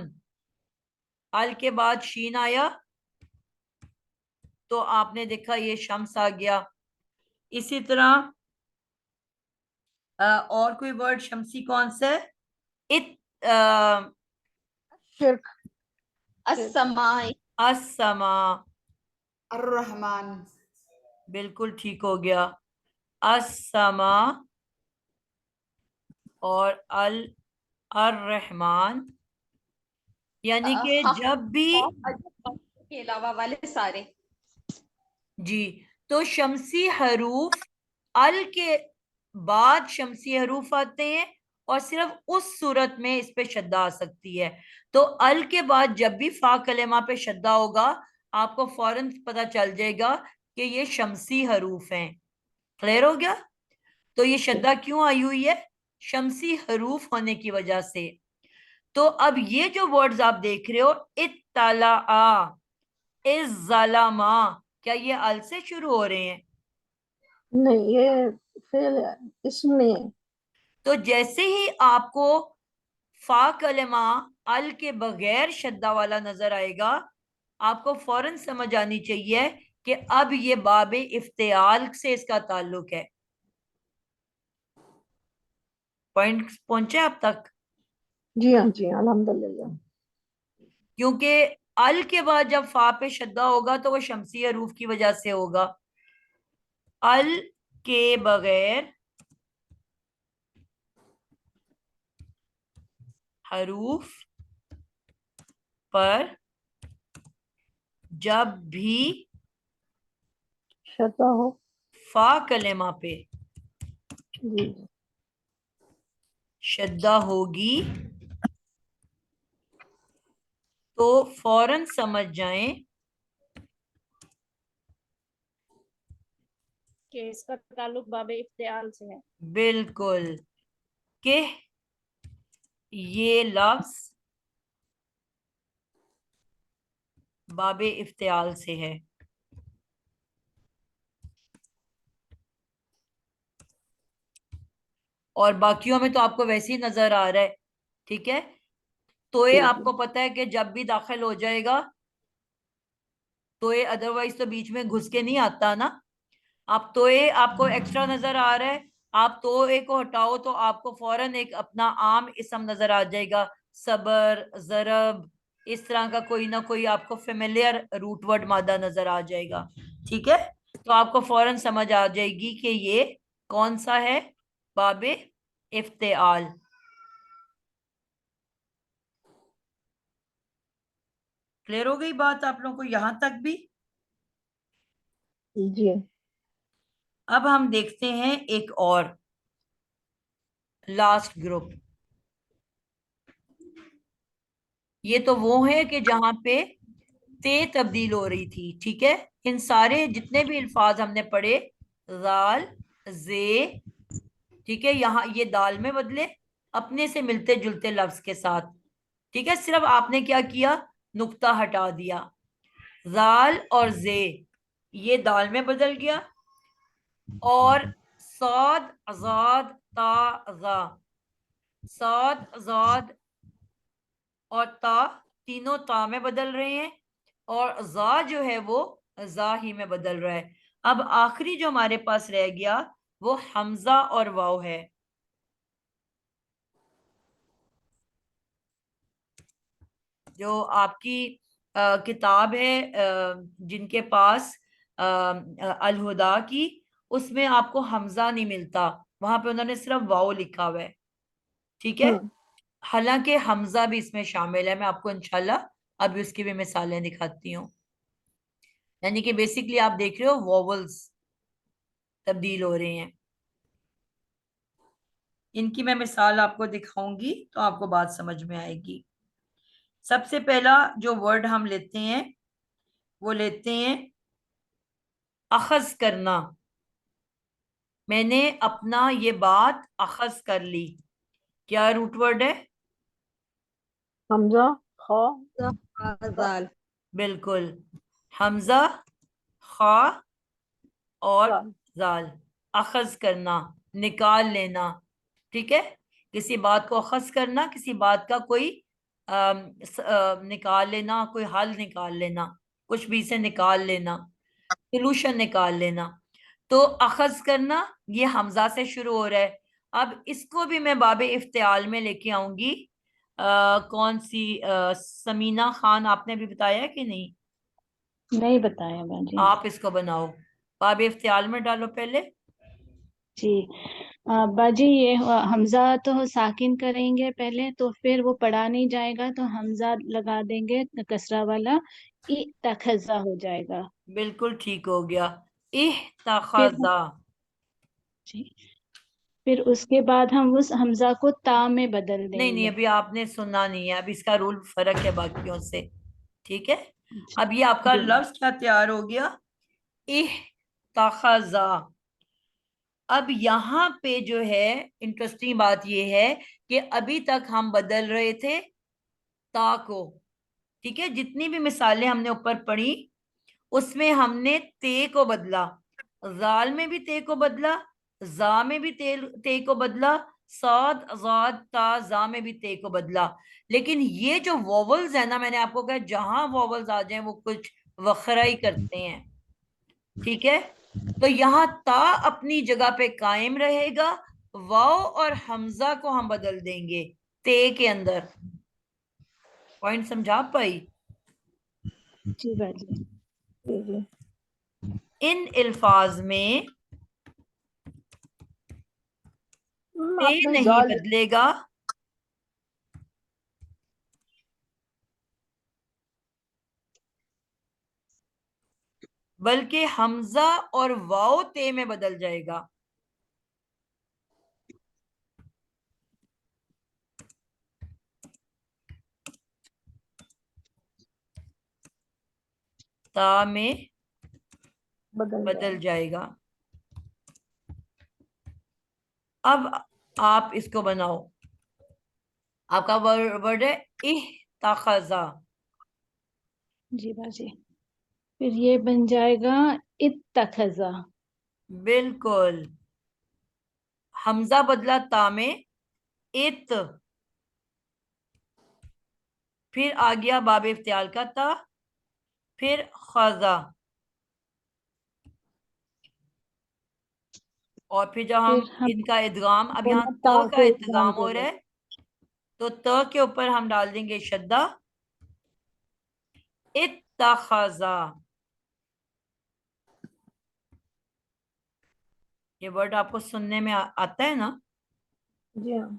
Speaker 1: अल के बाद शीन आया तो आपने देखा ये शम्स आ गया। इसी तरह और कोई वर्ड शमसी कौन सा है? इत
Speaker 5: शिरक।
Speaker 4: अस्समाई।
Speaker 1: असमा,
Speaker 3: अर्रहमान।
Speaker 1: बिल्कुल ठीक हो गया। असमा और अल अर्रहमान, यानी कि जब भी
Speaker 4: के अलावा वाले सारे।
Speaker 1: जी, तो शमसी हरूफ अल के बाद शमसी हरूफ आते हैं और सिर्फ उस सूरत में इस पे शद्दा आ सकती है। तो अल के बाद जब भी फा कलेमा पे शद्दा होगा आपको फौरन पता चल जाएगा कि ये शमसी हरूफ हैं। क्लियर हो गया? तो ये शद्दा क्यों आई हुई है? शमसी हरूफ होने की वजह से। तो अब ये जो वर्ड्स आप देख रहे हो, इत्तला, इज़्ज़लमा, क्या ये अल से शुरू हो रहे हैं?
Speaker 5: नहीं, ये फेल है इसमें।
Speaker 1: तो जैसे ही आपको फा कलेमा अल के बगैर शद्दा वाला नजर आएगा आपको फौरन समझ आनी चाहिए कि अब ये बाबे इफ्तियाल से इसका ताल्लुक है। पॉइंट पहुंचे आप तक?
Speaker 5: जी हाँ, जी हाँ, अल्हम्दुलिल्लाह।
Speaker 1: क्योंकि अल के बाद जब फा पे शद्दा होगा तो वो शमसी हरूफ की वजह से होगा। अल के बगैर हरूफ पर जब भी
Speaker 5: शता हो।
Speaker 1: फा कलेमा पे
Speaker 5: जी।
Speaker 1: शद्दा होगी तो फौरन समझ जाएं
Speaker 2: कि इसका ताल्लुक बाबे इफ्तियाल से है।
Speaker 1: बिल्कुल, कि ये लफ्ज बाबे इफ्तियाल से है। और बाकियों में तो आपको वैसे ही नजर आ रहा है, ठीक है। तो ये
Speaker 5: जी जी।
Speaker 1: आपको पता है कि जब भी दाखिल हो जाएगा तोए अदरवाइज तो बीच में घुस के नहीं आता ना। आप तोए आपको एक्स्ट्रा नजर आ रहा है, आप तोए को हटाओ तो आपको फौरन एक अपना आम इसम नजर आ जाएगा, सबर, जरब, इस तरह का कोई ना कोई आपको फेमिलियर रूट वर्ड मादा नजर आ जाएगा। ठीक है, तो आपको फौरन समझ आ जाएगी कि ये कौन सा है, बाबे इफ्तेआल। क्लियर हो गई बात आप लोगों को यहां तक भी?
Speaker 5: जी।
Speaker 1: अब हम देखते हैं एक और लास्ट ग्रुप। ये तो वो है कि जहां पे ते तब्दील हो रही थी। ठीक है, इन सारे जितने भी अल्फाज हमने पढ़े, जाल, जे, ठीक है, यहाँ ये दाल में बदले अपने से मिलते जुलते लफ्ज के साथ। ठीक है, सिर्फ आपने क्या किया, नुक्ता हटा दिया। जाल और जे ये दाल में बदल गया, और साद, आजाद, ता, साद, आजाद और ता तीनों ता में बदल रहे हैं, और जा जो है वो जा ही में बदल रहा है। अब आखिरी जो हमारे पास रह गया वो हमजा और वाव है। जो आपकी किताब है जिनके पास अल हुदा की, उसमें आपको हमजा नहीं मिलता, वहां पे उन्होंने सिर्फ वाव लिखा हुआ है। ठीक है, हालांकि हमजा भी इसमें शामिल है, मैं आपको इंशाल्लाह अभी उसकी भी मिसालें दिखाती हूँ। यानी कि बेसिकली आप देख रहे हो वॉवल्स तब्दील हो रहे हैं। इनकी मैं मिसाल आपको दिखाऊंगी तो आपको बात समझ में आएगी। सबसे पहला जो वर्ड हम लेते हैं वो लेते हैं अखज करना। मैंने अपना ये बात अखज कर ली, क्या रूट वर्ड है?
Speaker 5: हमजा, खा,
Speaker 4: जाल।
Speaker 1: बिल्कुल, हमजा, खा और
Speaker 5: जाल।
Speaker 1: जाल। अखज करना, निकाल लेना। ठीक है, किसी बात को अखज करना, किसी बात का कोई निकाल लेना, कोई हल निकाल लेना, कुछ भी से निकाल लेना, सोल्यूशन निकाल लेना। तो अखज करना ये हमजा से शुरू हो रहा है। अब इसको भी मैं बाबे इफ्तियाल में लेके आऊंगी। कौन सी समीना खान, आपने भी बताया कि नहीं?
Speaker 6: नहीं बताया बाजी।
Speaker 1: आप इसको बनाओ, बाबे इफ्तियाल में डालो पहले।
Speaker 6: जी। बाजी ये हमजा तो साकिन करेंगे पहले, तो फिर वो पढ़ा नहीं जाएगा, तो हमजा लगा देंगे कसरा वाला, इ तखजा हो जाएगा।
Speaker 1: बिल्कुल ठीक हो गया, इह
Speaker 6: फिर
Speaker 1: तखजा।
Speaker 6: जी, फिर उसके बाद हम उस हमजा को ता में बदल
Speaker 1: नहीं नहीं,
Speaker 6: देंगे।
Speaker 1: अभी आपने सुना नहीं है, अब इसका रूल फर्क है बाकियों से। ठीक है,
Speaker 6: जी।
Speaker 1: अब ये आपका
Speaker 6: जी।
Speaker 1: लफ्ज क्या तैयार हो गया, इह तखजा। अब यहाँ पे जो है इंटरेस्टिंग बात ये है कि अभी तक हम बदल रहे थे ता को। ठीक है, जितनी भी मिसालें हमने ऊपर पढ़ी उसमें हमने ते को बदला, जाल में भी ते को बदला, जा में भी ते को बदला, साद, जाद, ता, जा में भी ते को बदला। लेकिन ये जो वॉवल्स है ना, मैंने आपको कहा जहां वॉवल्स आ जाएं वो कुछ वखरा ही करते हैं। ठीक है, तो यहाँ ता अपनी जगह पे कायम रहेगा, वाव और हमजा को हम बदल देंगे ते के अंदर। पॉइंट समझा पाई?
Speaker 6: जी बाजी।
Speaker 5: जी।
Speaker 1: इन अल्फाज में ते
Speaker 5: आपने
Speaker 1: नहीं
Speaker 5: जाल,
Speaker 1: बदलेगा, बल्कि हमजा और वाव ते में बदल जाएगा। ता में
Speaker 5: बदल
Speaker 1: बदल
Speaker 5: जाए।
Speaker 1: जाएगा। अब आप इसको बनाओ, आपका वर्ड है इह,
Speaker 6: जी बाजी, फिर ये बन जाएगा इत्तखजा।
Speaker 1: बिल्कुल, हमजा बदला ता में, इत, फिर आ गया बाब इफ्तियाल का ता, फिर खजा, और फिर जब हम
Speaker 6: फिर हम
Speaker 1: इनका इदगाम, अब यहाँ
Speaker 5: दोनों ता
Speaker 1: त का
Speaker 5: को
Speaker 1: इदगाम
Speaker 5: इस्तेमाल
Speaker 1: हो
Speaker 5: कर
Speaker 1: रहा
Speaker 5: रहे
Speaker 1: है, तो त के ऊपर हम डाल देंगे शद्दा, इत्तखजा। ये वर्ड आपको सुनने में आता है ना।
Speaker 5: जी हाँ।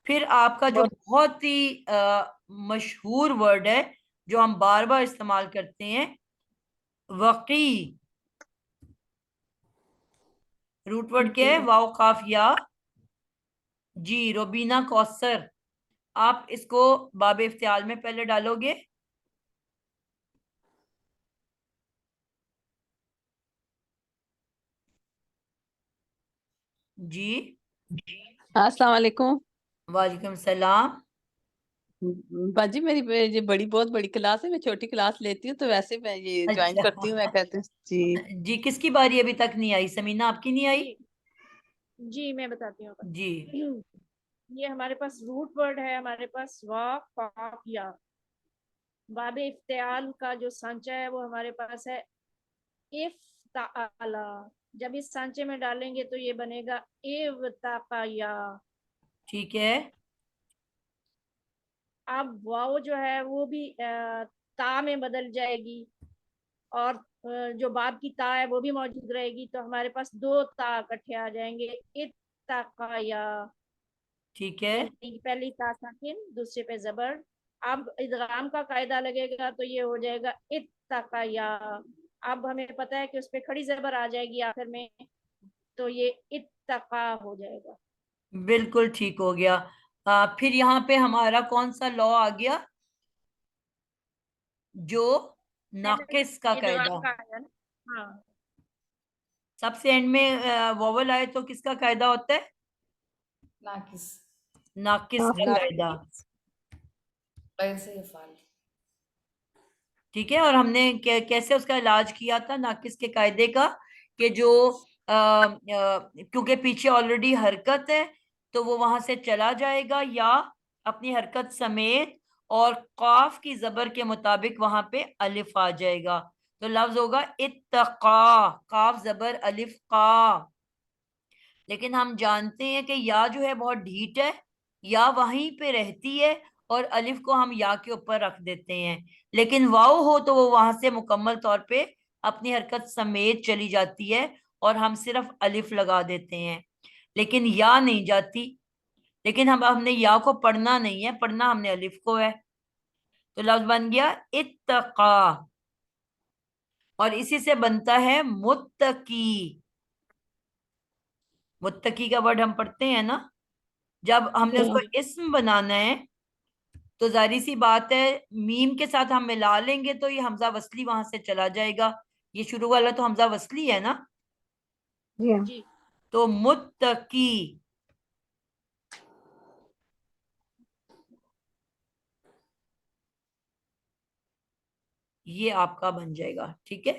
Speaker 1: फिर आपका जो
Speaker 5: बहुत
Speaker 1: बहुत ही मशहूर वर्ड है, जो हम बार बार इस्तेमाल करते हैं, वकी। रूट वर्ड क्या है?
Speaker 5: जी
Speaker 1: वाव काफ या। जी, रोबीना कौसर, आप इसको बाब इफ्तियाल में पहले डालोगे। जी,
Speaker 8: अस्सलाम वालेकुम।
Speaker 1: वालेकुम सलाम।
Speaker 8: बाजी ये बड़ी बहुत बड़ी क्लास है, मैं छोटी क्लास लेती हूँ, तो वैसे मैं ये ज्वाइन करती हूँ, मैं
Speaker 1: अच्छा
Speaker 8: कहती हूँ जी।
Speaker 1: जी, किसकी बारी अभी तक नहीं आई? समीना, आपकी नहीं आई?
Speaker 2: जी जी, मैं बताती हूँ।
Speaker 1: जी,
Speaker 2: ये हमारे पास रूट वर्ड है, हमारे पास वा काफ या। बाब इफ्तियाल का जो सांचा है वो हमारे पास है इफ्ताला। जब इस सांचे में डालेंगे तो ये बनेगा इवताकाया।
Speaker 1: ठीक है।
Speaker 2: अब वाव जो है वो भी ता में बदल जाएगी, और जो बाब की ता है वो भी मौजूद रहेगी, तो हमारे पास दो ता इकट्ठे आ जाएंगे, इत्तकाया।
Speaker 1: ठीक है।
Speaker 2: यानी कि पहली ता साकिन, दूसरे पे जबर। अब इदगाम का कायदा लगेगा तो ये हो जाएगा इत्तकाया। अब हमें पता है कि उस पे खड़ी जबर आ जाएगी आखिर में, तो ये इत्तका हो जाएगा।
Speaker 1: बिल्कुल ठीक हो गया। फिर यहाँ पे हमारा कौन सा लॉ आ गया? जो
Speaker 2: पहले
Speaker 1: नाकिस का कायदा।
Speaker 2: इदगाम का है ना। हाँ,
Speaker 1: सबसे एंड में वोवल आए तो किसका कायदा होता है?
Speaker 3: नाकिस।
Speaker 1: नाकिस का
Speaker 5: नाफिस।
Speaker 1: कायदा।
Speaker 3: वैसे यफाल।
Speaker 1: ठीक है। और हमने कैसे उसका इलाज किया था नाकिस के कायदे का? कि जो क्योंकि पीछे ऑलरेडी हरकत है, तो वो वहां से चला जाएगा, या अपनी हरकत समेत, और काफ की जबर के मुताबिक वहां पे अलिफ आ जाएगा, तो लफ्ज होगा इत्तका, काफ जबर अलिफ का। लेकिन हम जानते हैं कि या जो है बहुत ढीठ है, या वहीं पे रहती है, और अलिफ को हम या के ऊपर रख देते हैं। लेकिन वाव हो तो वो वहां से मुकम्मल तौर पे अपनी हरकत समेत चली जाती है, और हम सिर्फ अलिफ लगा देते हैं, लेकिन या नहीं जाती। लेकिन हमने या को पढ़ना नहीं है, पढ़ना हमने अलिफ को है। तो लफ्ज बन गया इत्तका, और इसी से बनता है मुत्तकी। मुत्तकी का वर्ड हम पढ़ते हैं ना, जब हमने
Speaker 5: जी
Speaker 1: उसको
Speaker 5: हाँ।
Speaker 1: इस्म बनाना है, तो जारी सी बात है, मीम के साथ हम मिला लेंगे तो ये हमजा वसली वहां से चला जाएगा। ये शुरू वाला तो हमजा वसली है ना।
Speaker 5: जी हाँ।
Speaker 2: जी
Speaker 1: तो मुत्तकी, ये आपका बन जाएगा। ठीक है।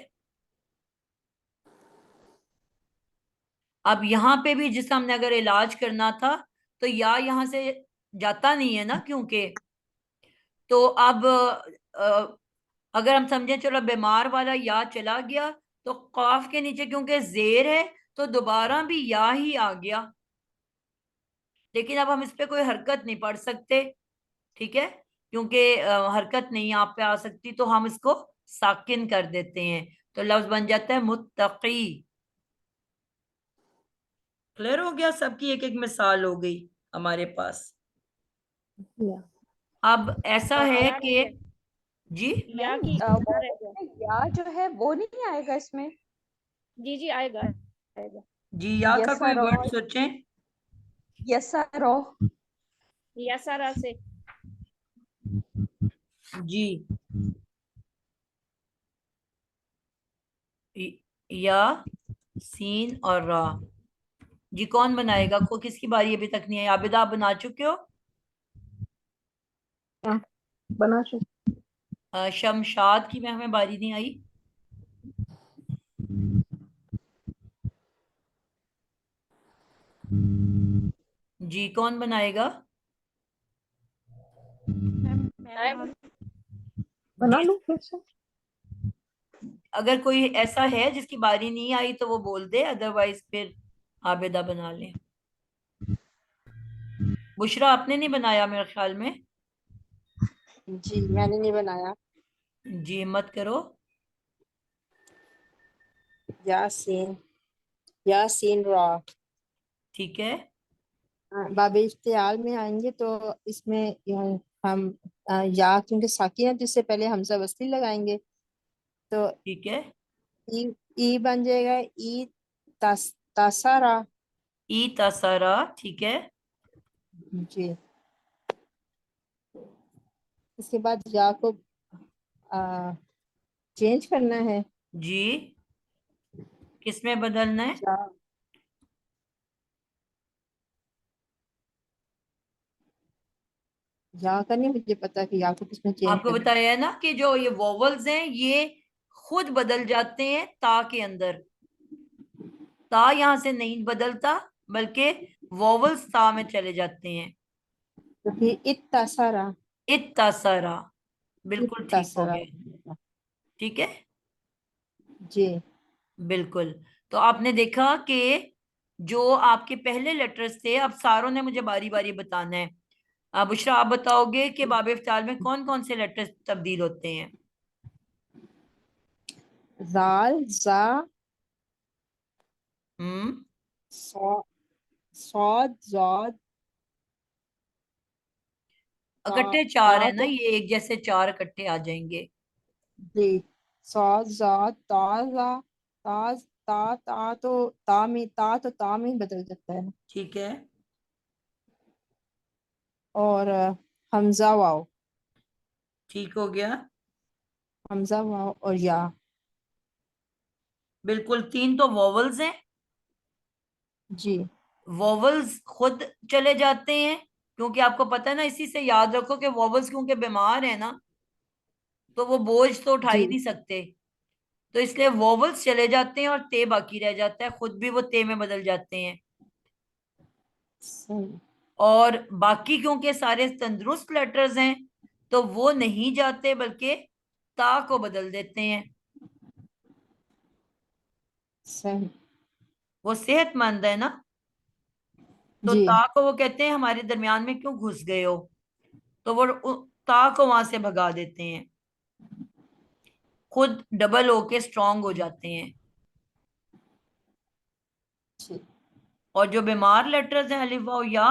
Speaker 1: अब यहाँ पे भी जिस हमने अगर इलाज करना था, तो या यहाँ से जाता नहीं है ना, क्योंकि तो अब अगर हम समझे, चलो बीमार वाला या चला गया, तो काफ के नीचे क्योंकि जेर है, तो दोबारा भी या ही आ गया। लेकिन अब हम इस पे कोई हरकत नहीं पढ़ सकते, ठीक है, क्योंकि हरकत नहीं यहाँ पे आ सकती, तो हम इसको साकिन कर देते हैं, तो लफ्ज बन जाता है मुत्तकी। क्लियर हो गया? सबकी एक एक मिसाल हो गई हमारे पास।
Speaker 5: जी हाँ।
Speaker 1: अब ऐसा
Speaker 2: और
Speaker 1: है
Speaker 2: या
Speaker 1: कि जी,
Speaker 2: या
Speaker 4: मैम
Speaker 2: की
Speaker 4: वो
Speaker 2: ना रह जाए।
Speaker 4: या जो है वो नहीं आएगा इसमें।
Speaker 2: जी जी, आएगा आएगा।
Speaker 1: जी, या का कोई
Speaker 4: यसरो,
Speaker 1: वर्ड सोचें।
Speaker 4: यसरो।
Speaker 2: या सारा से।
Speaker 1: जी, या सीन और रा। जी, कौन बनाएगा? को किसकी बारी अभी तक नहीं है? आबिदा, आप बना चुके हो?
Speaker 5: हाँ, बना चुके।
Speaker 1: शमशाद की में हमें बारी नहीं आई। जी, कौन बनाएगा?
Speaker 2: मैम मैं बना लूं?
Speaker 5: बना
Speaker 1: जी,
Speaker 5: लूँ फिर से।
Speaker 1: अगर कोई ऐसा है जिसकी बारी नहीं आई तो वो बोल दे, अदरवाइज फिर आबिदा बना ले। बुशरा आपने नहीं बनाया मेरे ख्याल में।
Speaker 9: जी मैंने नहीं बनाया।
Speaker 1: जी हिम्मत करो।
Speaker 9: यासीन, यासीन रा।
Speaker 1: ठीक है।
Speaker 9: बाब इफ्तियाल में आएंगे तो इसमें हम या क्योंकि साकिन है तो इससे पहले हमजा वस्ली लगाएंगे, तो
Speaker 1: ठीक है।
Speaker 9: ई बन जाएगा ई तासारा।
Speaker 1: ई तसरा। ठीक है।
Speaker 9: जी इसके बाद या को चेंज करना है।
Speaker 1: जी किसमें बदलना है?
Speaker 9: या, या का नहीं मुझे पता कि या को किसमें चेंज
Speaker 1: आपको
Speaker 9: करना
Speaker 1: बताया है ना कि जो ये वोवल्स हैं ये खुद बदल जाते हैं ता के अंदर। ता यहां से नहीं बदलता, बल्कि वोवल्स ता में चले जाते हैं।
Speaker 9: है। तो फिर इत्तासारा,
Speaker 1: इत्तसरा। बिल्कुल ठीक हो
Speaker 9: इत्तासारा।
Speaker 1: गया। ठीक है।
Speaker 9: जी
Speaker 1: बिल्कुल। तो आपने देखा कि जो आपके पहले लेटर्स थे, अब सारों ने मुझे बारी बारी बताना है। अब बुशरा आप बताओगे कि बाब इफ्तार में कौन कौन से लेटर्स तब्दील होते हैं?
Speaker 9: जाल, जा,
Speaker 1: हम्म।
Speaker 9: सौ, सौद, जौद, ता,
Speaker 1: इकट्ठे चार
Speaker 9: ता
Speaker 1: है ना,
Speaker 9: तो
Speaker 1: ये एक जैसे चार इकट्ठे आ जाएंगे।
Speaker 9: जी सौद, जौद, ताजा, ताज, ता तो ता में ही बदल जाता है।
Speaker 1: ठीक है।
Speaker 9: और हमजा वाव,
Speaker 1: ठीक हो गया।
Speaker 9: हमजा वाव और या।
Speaker 1: बिल्कुल, तीन तो वोवल्स हैं।
Speaker 9: जी
Speaker 1: वोवल्स खुद चले जाते हैं, क्योंकि आपको पता है ना, इसी से याद रखो कि वोवल्स क्योंकि बीमार है ना, तो वो बोझ तो उठा
Speaker 9: जी
Speaker 1: ही नहीं सकते। तो इसलिए वोवल्स चले जाते हैं और ते बाकी रह जाता है, खुद भी वो ते में बदल जाते हैं।
Speaker 9: सही,
Speaker 1: और बाकी क्योंकि सारे तंदुरुस्त लेटर्स हैं, तो वो नहीं जाते बल्कि ता को बदल देते हैं।
Speaker 9: सही।
Speaker 1: वो सेहतमंद है ना। तो
Speaker 9: जी
Speaker 1: ता को वो कहते हैं हमारे दरमियान में क्यों घुस गए हो, तो वो ता को वहां से भगा देते हैं, खुद डबल होके स्ट्रांग हो जाते हैं।
Speaker 9: जी
Speaker 1: और जो बीमार लेटर्स हैं अलिफ वाव या,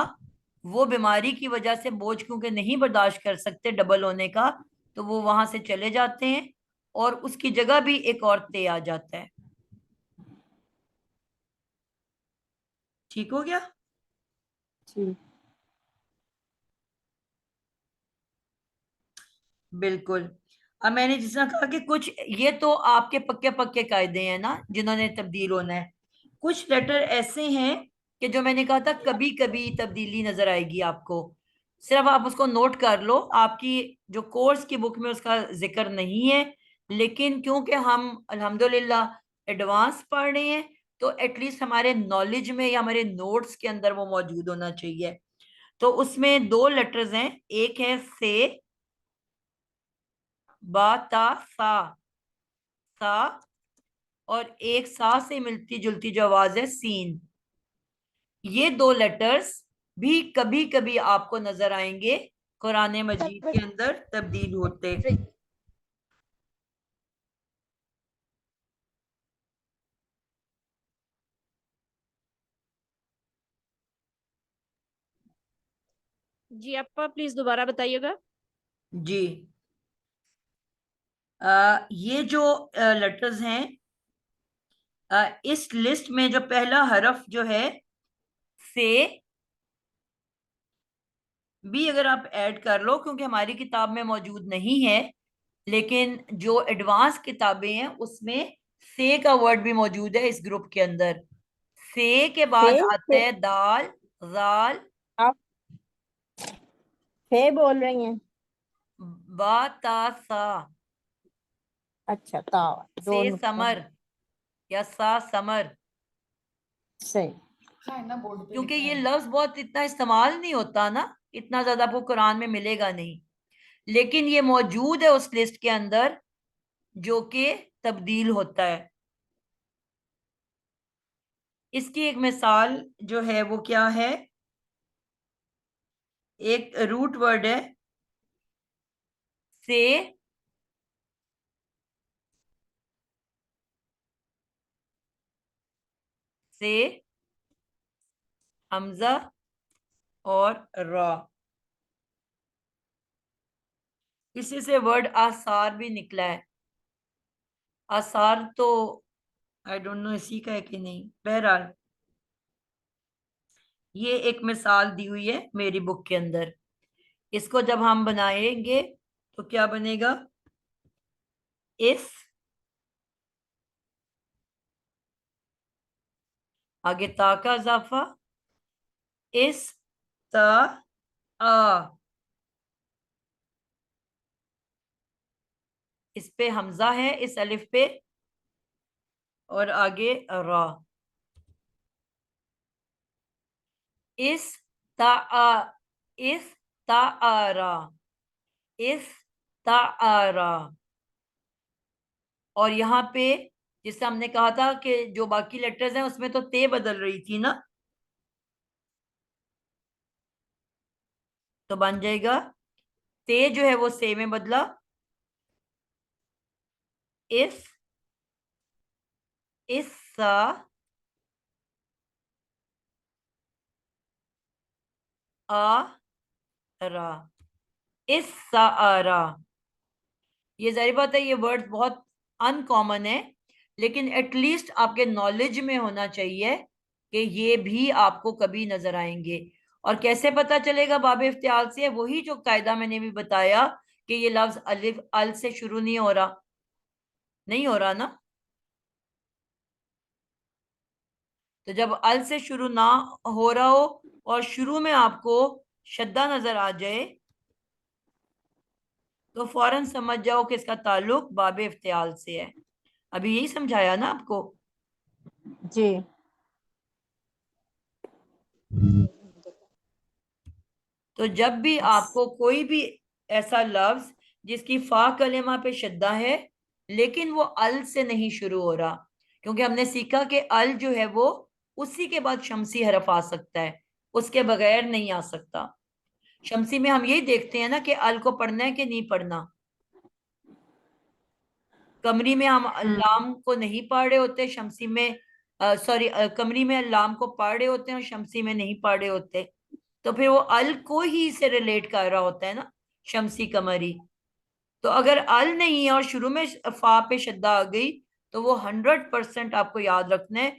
Speaker 1: वो बीमारी की वजह से बोझ क्योंकि नहीं बर्दाश्त कर सकते डबल होने का, तो वो वहां से चले जाते हैं और उसकी जगह भी एक और ते आ जाता है। ठीक हो गया।
Speaker 9: जी
Speaker 1: बिल्कुल। अब मैंने जिस तरह कहा कि कुछ ये तो आपके पक्के पक्के कायदे हैं ना जिन्होंने तब्दील होना है। कुछ लेटर ऐसे हैं कि जो मैंने कहा था कभी कभी तब्दीली नजर आएगी आपको, सिर्फ आप उसको नोट कर लो। आपकी जो कोर्स की बुक में उसका जिक्र नहीं है, लेकिन क्योंकि हम अल्हम्दुलिल्लाह एडवांस पढ़ रहे हैं, तो एटलीस्ट हमारे नॉलेज में या हमारे नोट्स के अंदर वो मौजूद होना चाहिए। तो उसमें दो लेटर्स हैं, एक है से, बा ता सा, सा, और एक सा से मिलती जुलती जो आवाज है सीन। ये दो लेटर्स भी कभी कभी आपको नजर आएंगे कुरान मजीद के अंदर तब्दील होते।
Speaker 2: जी आपा प्लीज दोबारा बताइएगा।
Speaker 1: जी ये जो लेटर्स हैं, इस लिस्ट में जो पहला हरफ जो है से भी अगर आप ऐड कर लो, क्योंकि हमारी किताब में मौजूद नहीं है, लेकिन जो एडवांस किताबें हैं उसमें से का वर्ड भी मौजूद है इस ग्रुप के अंदर। से के बाद आता
Speaker 9: फे,
Speaker 1: है दाल, जाल,
Speaker 9: आप फे बोल रही हैं।
Speaker 1: बा ता सा,
Speaker 9: अच्छा ता, दो
Speaker 1: से
Speaker 9: नुक्ता है।
Speaker 1: समर या सा समर।
Speaker 9: सही।
Speaker 3: हाँ है ना, बोर्ड पे
Speaker 1: क्योंकि
Speaker 3: लिखा
Speaker 1: ये
Speaker 3: है।
Speaker 1: लफ्ज बहुत इतना इस्तेमाल नहीं होता ना, इतना ज्यादा आपको कुरान में मिलेगा नहीं, लेकिन ये मौजूद है उस लिस्ट के अंदर जो कि तब्दील होता है। इसकी एक मिसाल जो है वो क्या है, एक रूट वर्ड है से, हमजा और रा, इसी से वर्ड आसार भी निकला है। आसार तो आई डोंट नो इसी का है कि नहीं, बहरहाल ये एक मिसाल दी हुई है मेरी बुक के अंदर। इसको जब हम बनाएंगे तो क्या बनेगा, इस, आगे ता का इजाफा, इस ता आ, इस पे हमजा है, इस अलिफ पे, और आगे रा, इस ता आ, इस ता आ रा, इस ता आ रा। और यहाँ पे जिससे हमने कहा था कि जो बाकी लेटर्स हैं उसमें तो ते बदल रही थी ना, तो बन जाएगा ते जो है वो से में बदला, इस सा आ रा, इस सा आ रा। ये जाहिर बात है ये वर्ड बहुत अनकॉमन है, लेकिन एटलीस्ट आपके नॉलेज में होना चाहिए कि ये भी आपको कभी नजर आएंगे। और कैसे पता चलेगा बाबे इफ्तियाल से, वही जो कायदा मैंने भी बताया कि ये लफ्ज अलिफ अल से शुरू नहीं हो रहा, नहीं हो रहा ना। तो जब अल से शुरू ना हो रहा हो और शुरू में आपको शद्दा नजर आ जाए तो फौरन समझ जाओ कि इसका ताल्लुक बाबे इफ्तियाल से है। अभी यही समझाया ना आपको।
Speaker 9: जी।
Speaker 1: तो जब भी आपको कोई भी ऐसा लफ्ज जिसकी फा कलेमा पे शद्दा है लेकिन वो अल से नहीं शुरू हो रहा, क्योंकि हमने सीखा कि अल जो है वो उसी के बाद शमसी हरफ आ सकता है, उसके बगैर नहीं आ सकता। शमसी में हम यही देखते हैं ना कि अल को पढ़ना है कि नहीं पढ़ना। कमरी में हम लाम को नहीं पढ़ रहे होते, शमसी में सॉरी कमरी में लाम को पढ़ रहे होते हैं और शमसी में नहीं पढ़ रहे होते, तो फिर वो अल को ही से रिलेट कर रहा होता है ना, शमसी कमरी। तो अगर अल नहीं है और शुरू में फा पे शद्दा आ गई तो वो 100% आपको याद रखना है,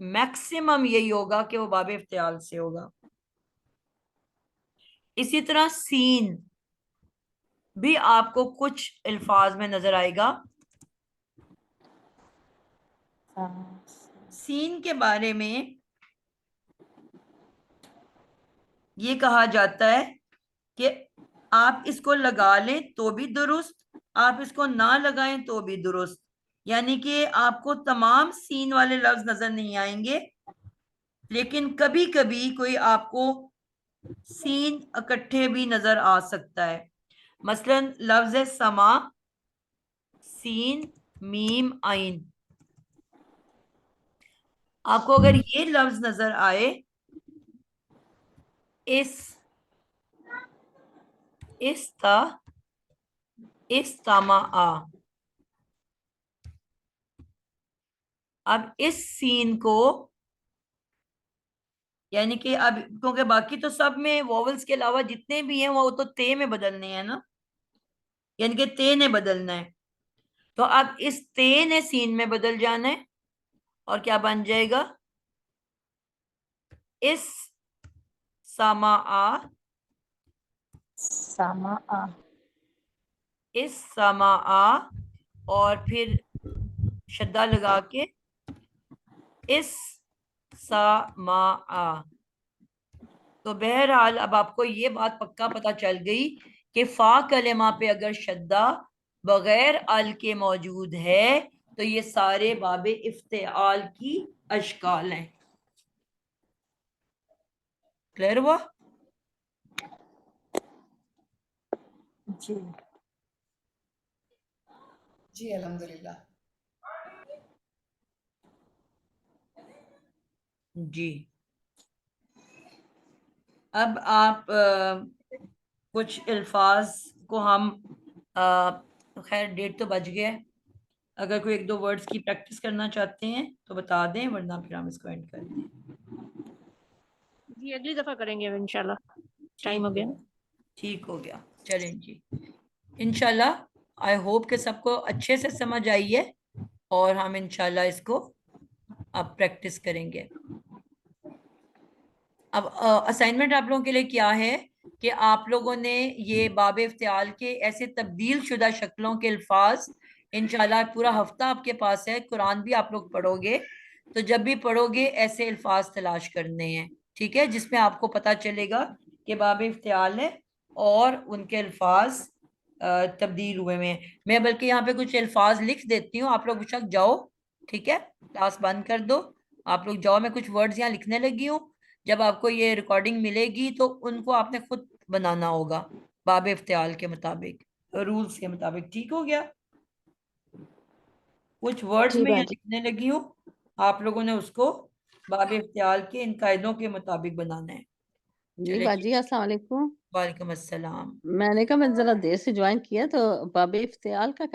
Speaker 1: मैक्सिमम यही होगा कि वो बाबे इफ्तियाल से होगा। इसी तरह सीन भी आपको कुछ अल्फाज में नजर आएगा। सीन के बारे में ये कहा जाता है कि आप इसको लगा लें तो भी दुरुस्त, आप इसको ना लगाएं तो भी दुरुस्त। यानी कि आपको तमाम सीन वाले लफ्ज नजर नहीं आएंगे, लेकिन कभी कभी कोई आपको सीन इकट्ठे भी नजर आ सकता है। मसलन लफ्ज है समा, सीन मीम आइन। आपको अगर ये लफ्ज नजर आए, इस्ता इस्तामा आ, अब इस सीन को, यानी कि अब क्योंकि बाकी तो सब में वॉवल्स के अलावा जितने भी हैं वो तो ते में बदलने हैं ना, यानी कि ते ने बदलना है। तो अब इस ते ने सीन में बदल जाना है और क्या बन जाएगा, इस सामा आ,
Speaker 9: सामा आ,
Speaker 1: इस सामा आ, और फिर शद्दा लगा के इस सामा आ। तो बहरहाल अब आपको ये बात पक्का पता चल गई कि फा कलेमा पे अगर शद्दा बगैर अल के मौजूद है तो ये सारे बाबे इफ्तिआल की अशकाल हैं। क्लियर हुआ?
Speaker 9: जी।
Speaker 3: जी अल्हम्दुलिल्लाह।
Speaker 1: जी। अब आप कुछ अल्फाज को हम खैर 1:30 तो बज गया है, अगर कोई 1-2 वर्ड्स की प्रैक्टिस करना चाहते हैं तो बता दें, वरना फिर हम इसको एंड कर दें।
Speaker 2: जी अगली दफा करेंगे इंशाल्लाह,
Speaker 1: ठीक
Speaker 2: टाइम हो गया।
Speaker 1: ठीक हो गया, चलें जी। इंशाल्लाह आई होप कि सबको अच्छे से समझ आई है, और हम इंशाल्लाह इसको अब प्रैक्टिस करेंगे। अब असाइनमेंट आप लोगों के लिए क्या है कि आप लोगों ने ये बाब इफ्तियाल के ऐसे तब्दील शुदा शक्लों के अल्फाज, इंशाल्लाह पूरा हफ्ता आपके पास है, कुरान भी आप लोग पढ़ोगे, तो जब भी पढ़ोगे ऐसे अल्फाज तलाश करने हैं, ठीक है, जिसमें आपको पता चलेगा कि बाब इफ्तियाल है और उनके अल्फाज तब्दील हुए हैं। मैं बल्कि यहाँ पे कुछ अल्फाज लिख देती हूँ, आप लोग बेशक जाओ, ठीक है, क्लास बंद कर दो, आप लोग जाओ, मैं कुछ वर्ड्स यहाँ लिखने लगी हूँ, जब आपको ये रिकॉर्डिंग मिलेगी तो उनको आपने खुद बनाना होगा बाब इफ्तियाल के मुताबिक, रूल्स के मुताबिक, ठीक हो गया। कुछ वर्ड्स
Speaker 6: जी
Speaker 1: में यहाँ
Speaker 6: बाजी।
Speaker 1: लिखने लगी हूँ, आप लोगों ने उसको बाब इफ्तियाल के इन कायदों के मुताबिक बनाना है।
Speaker 8: जी
Speaker 1: चले जी,
Speaker 8: बाजी, अस्सलाम वालेकुम।
Speaker 1: वालेकुम अस्सलाम।
Speaker 8: मैंने कहा मैं जरा देर से ज्वाइन किया, तो बाबे इफ्तियाल का